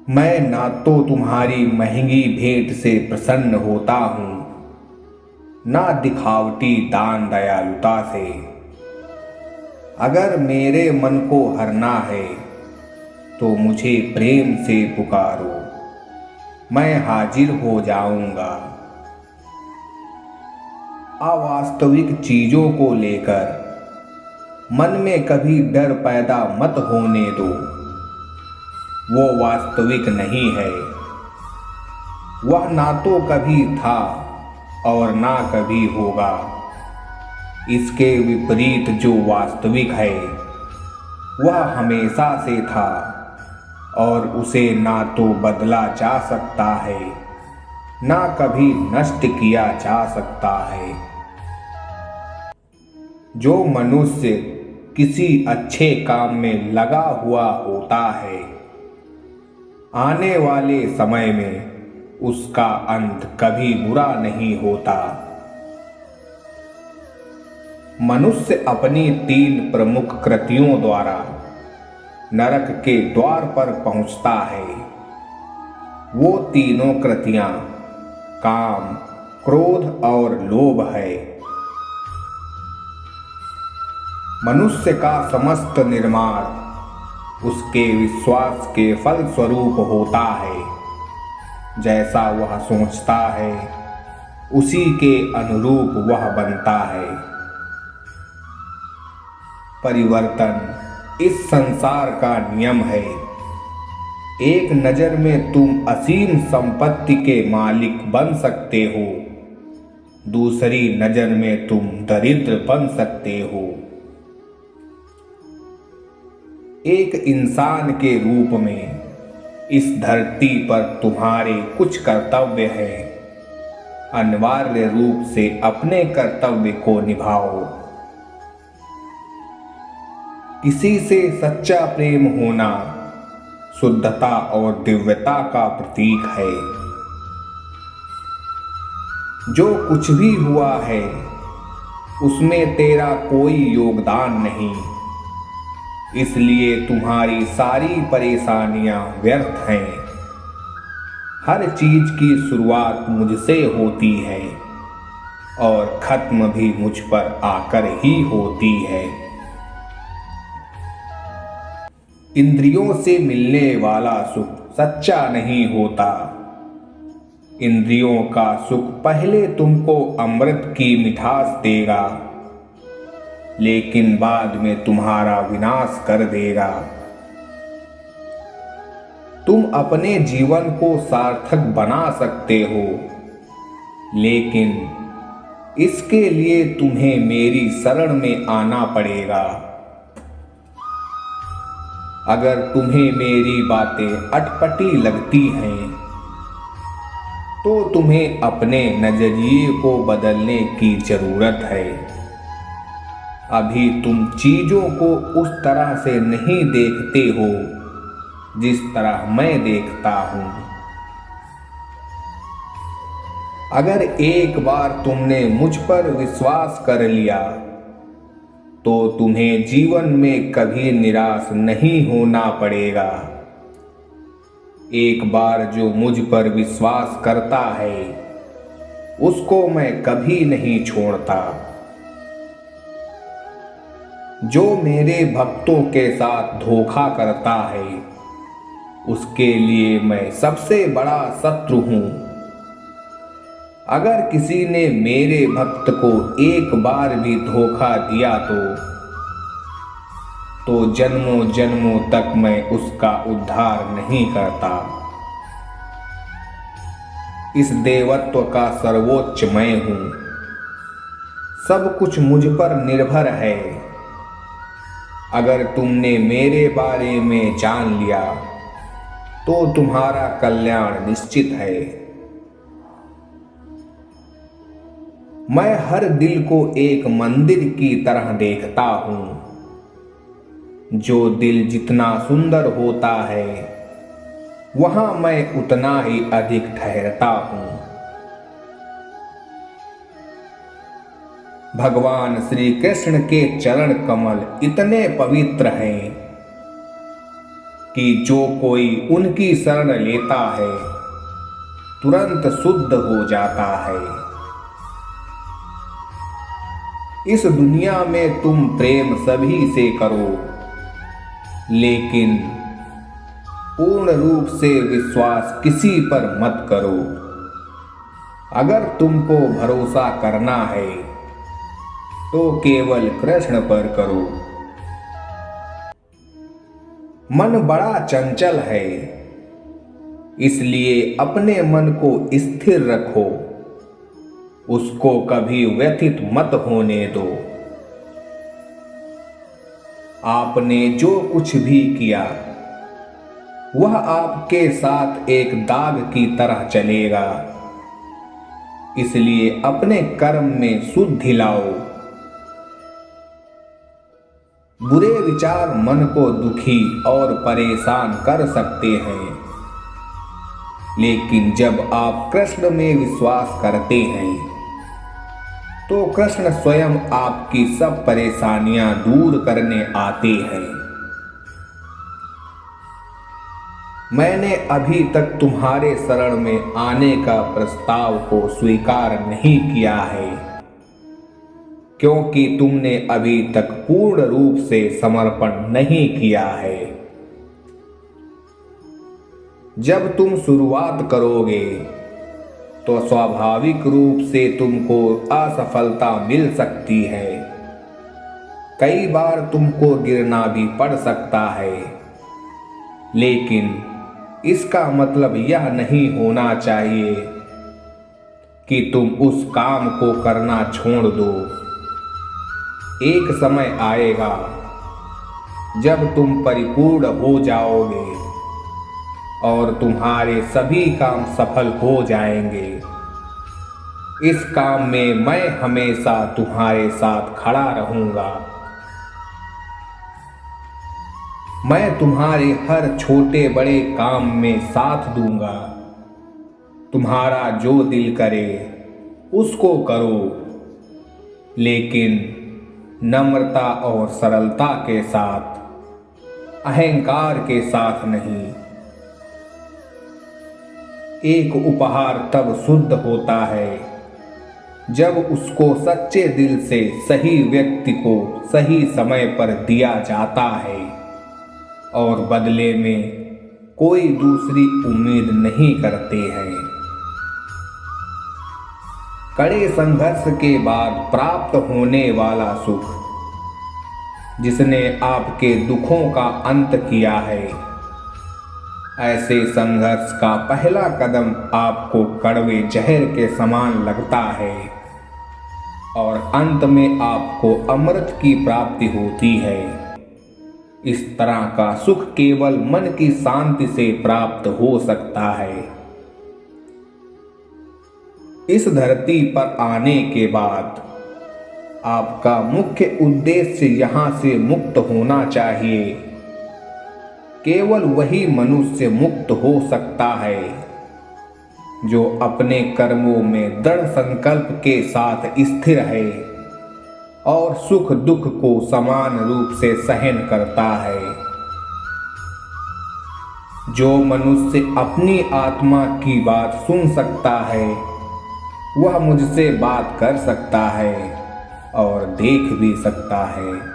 मैं ना तो तुम्हारी महंगी भेंट से प्रसन्न होता हूँ, ना दिखावटी दान दयालुता से। अगर मेरे मन को हरना है तो मुझे प्रेम से पुकारो, मैं हाजिर हो जाऊंगा। अवास्तविक चीजों को लेकर मन में कभी डर पैदा मत होने दो, वो वास्तविक नहीं है। वह ना तो कभी था और ना कभी होगा। इसके विपरीत जो वास्तविक है वह हमेशा से था और उसे ना तो बदला जा सकता है, ना कभी नष्ट किया जा सकता है। जो मनुष्य किसी अच्छे काम में लगा हुआ होता है, आने वाले समय में उसका अंत कभी बुरा नहीं होता। मनुष्य अपनी 3 प्रमुख कृतियों द्वारा नरक के द्वार पर पहुंचता है। वो तीनों कृतियां काम, क्रोध और लोभ है। मनुष्य का समस्त निर्माण उसके विश्वास के फलस्वरूप होता है। जैसा वह सोचता है उसी के अनुरूप वह बनता है। परिवर्तन इस संसार का नियम है। एक नजर में तुम असीम संपत्ति के मालिक बन सकते हो, दूसरी नजर में तुम दरिद्र बन सकते हो। एक इंसान के रूप में इस धरती पर तुम्हारे कुछ कर्तव्य हैं। अनिवार्य रूप से अपने कर्तव्य को निभाओ। किसी से सच्चा प्रेम होना शुद्धता और दिव्यता का प्रतीक है। जो कुछ भी हुआ है उसमें तेरा कोई योगदान नहीं, इसलिए तुम्हारी सारी परेशानियां व्यर्थ हैं। हर चीज की शुरुआत मुझसे होती है और खत्म भी मुझ पर आकर ही होती है। इंद्रियों से मिलने वाला सुख सच्चा नहीं होता। इंद्रियों का सुख पहले तुमको अमृत की मिठास देगा, लेकिन बाद में तुम्हारा विनाश कर देगा। तुम अपने जीवन को सार्थक बना सकते हो, लेकिन इसके लिए तुम्हें मेरी शरण में आना पड़ेगा। अगर तुम्हें मेरी बातें अटपटी लगती हैं तो तुम्हें अपने नजरिए को बदलने की जरूरत है। अभी तुम चीजों को उस तरह से नहीं देखते हो जिस तरह मैं देखता हूं। अगर एक बार तुमने मुझ पर विश्वास कर लिया तो तुम्हें जीवन में कभी निराश नहीं होना पड़ेगा। एक बार जो मुझ पर विश्वास करता है उसको मैं कभी नहीं छोड़ता। जो मेरे भक्तों के साथ धोखा करता है उसके लिए मैं सबसे बड़ा शत्रु हूं। अगर किसी ने मेरे भक्त को एक बार भी धोखा दिया तो जन्मों जन्मों तक मैं उसका उद्धार नहीं करता। इस देवत्व का सर्वोच्च मैं हूं। सब कुछ मुझ पर निर्भर है। अगर तुमने मेरे बारे में जान लिया तो तुम्हारा कल्याण निश्चित है। मैं हर दिल को एक मंदिर की तरह देखता हूं। जो दिल जितना सुंदर होता है वहां मैं उतना ही अधिक ठहरता हूं। भगवान श्री कृष्ण के चरण कमल इतने पवित्र हैं कि जो कोई उनकी शरण लेता है तुरंत शुद्ध हो जाता है। इस दुनिया में तुम प्रेम सभी से करो, लेकिन पूर्ण रूप से विश्वास किसी पर मत करो। अगर तुमको भरोसा करना है तो केवल कृष्ण पर करो। मन बड़ा चंचल है, इसलिए अपने मन को स्थिर रखो, उसको कभी व्यथित मत होने दो। आपने जो कुछ भी किया वह आपके साथ एक दाग की तरह चलेगा, इसलिए अपने कर्म में शुद्धि लाओ। बुरे विचार मन को दुखी और परेशान कर सकते हैं, लेकिन जब आप कृष्ण में विश्वास करते हैं तो कृष्ण स्वयं आपकी सब परेशानियां दूर करने आते हैं। मैंने अभी तक तुम्हारे शरण में आने का प्रस्ताव को स्वीकार नहीं किया है, क्योंकि तुमने अभी तक पूर्ण रूप से समर्पण नहीं किया है। जब तुम शुरुआत करोगे तो स्वाभाविक रूप से तुमको असफलता मिल सकती है। कई बार तुमको गिरना भी पड़ सकता है, लेकिन इसका मतलब यह नहीं होना चाहिए कि तुम उस काम को करना छोड़ दो। एक समय आएगा जब तुम परिपूर्ण हो जाओगे और तुम्हारे सभी काम सफल हो जाएंगे। इस काम में मैं हमेशा तुम्हारे साथ खड़ा रहूंगा। मैं तुम्हारे हर छोटे बड़े काम में साथ दूंगा। तुम्हारा जो दिल करे उसको करो, लेकिन नम्रता और सरलता के साथ, अहंकार के साथ नहीं। एक उपहार तब शुद्ध होता है जब उसको सच्चे दिल से सही व्यक्ति को सही समय पर दिया जाता है और बदले में कोई दूसरी उम्मीद नहीं करते हैं। कड़े संघर्ष के बाद प्राप्त होने वाला सुख, जिसने आपके दुखों का अंत किया है, ऐसे संघर्ष का पहला कदम आपको कड़वे जहर के समान लगता है और अंत में आपको अमृत की प्राप्ति होती है। इस तरह का सुख केवल मन की शांति से प्राप्त हो सकता है। इस धरती पर आने के बाद आपका मुख्य उद्देश्य यहाँ से मुक्त होना चाहिए। केवल वही मनुष्य मुक्त हो सकता है जो अपने कर्मों में दृढ़ संकल्प के साथ स्थिर है और सुख दुख को समान रूप से सहन करता है। जो मनुष्य अपनी आत्मा की बात सुन सकता है वह मुझसे बात कर सकता है और देख भी सकता है।